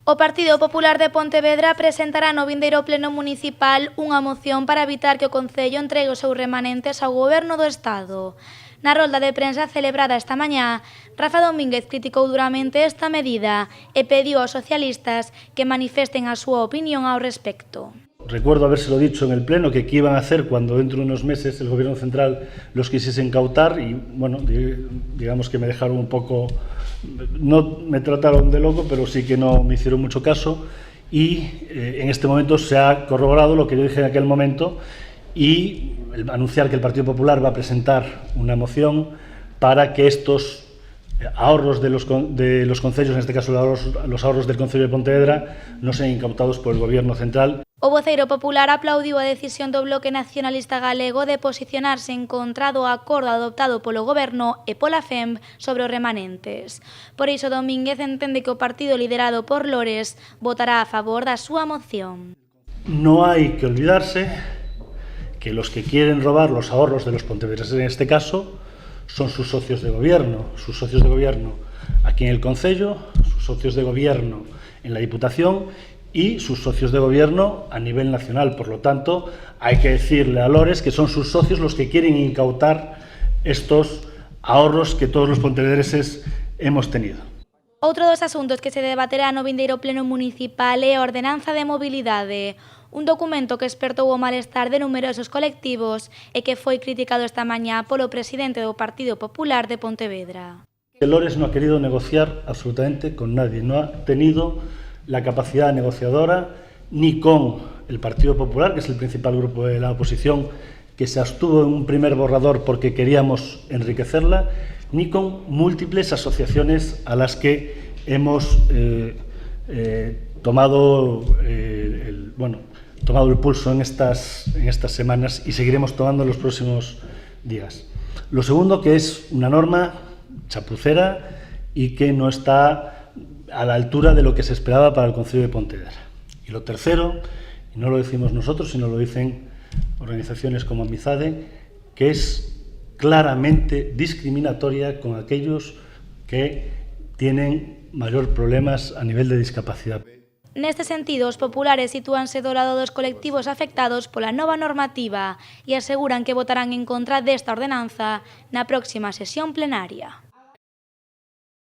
O Partido Popular de Pontevedra presentará no vindeiro pleno municipal unha moción para evitar que o Concello entregue os seus remanentes ao Goberno do Estado. Na rolda de prensa celebrada esta mañá, Rafa Domínguez criticou duramente esta medida e pediu aos socialistas que manifesten a súa opinión ao respecto. Recuerdo habérselo dicho en el Pleno que qué iban a hacer cuando dentro de unos meses el Gobierno Central los quisiese incautar y, bueno, digamos que me dejaron un poco, no me trataron de loco, pero sí que no me hicieron mucho caso y en este momento se ha corroborado lo que yo dije en aquel momento y anunciar que el Partido Popular va a presentar una moción para que estos ahorros de los concellos, en este caso los ahorros del Concello de Pontevedra, no sean incautados por el Gobierno Central. O voceiro popular aplaudiu a decisión do Bloque Nacionalista Galego de posicionarse en contra do acordo adoptado polo Goberno e pola FEMP sobre os remanentes. Por iso, Domínguez entende que o partido liderado por Lores votará a favor da súa moción. No hay que olvidarse que los que quieren robar los ahorros de los pontevedreses en este caso son sus socios de gobierno aquí en el Concello, sus socios de gobierno en la Diputación y sus socios de gobierno a nivel nacional. Por lo tanto, hay que decirle a Lores que son sus socios los que quieren incautar estos ahorros que todos los pontevedreses hemos tenido. Outro dos asuntos que se debaterá no vindeiro pleno municipal é a Ordenanza de Mobilidade, un documento que espertou o malestar de numerosos colectivos e que foi criticado esta mañá polo presidente do Partido Popular de Pontevedra. Lores no ha querido negociar absolutamente con nadie, no ha tenido la capacidad negociadora ni con el Partido Popular, que es el principal grupo de la oposición, que se abstuvo en un primer borrador porque queríamos enriquecerla, ni con múltiples asociaciones a las que hemos tomado el pulso en estas semanas y seguiremos tomando en los próximos días. Lo segundo, que es una norma chapucera y que no está a la altura de lo que se esperaba para el Concello de Pontevedra. Y lo tercero, y no lo decimos nosotros, sino lo dicen organizaciones como Amizade, que es claramente discriminatoria con aquellos que tienen mayor problemas a nivel de discapacidad. Neste sentido, os populares sitúanse do lado dos colectivos afectados pola nova normativa e aseguran que votarán en contra desta ordenanza na próxima sesión plenaria.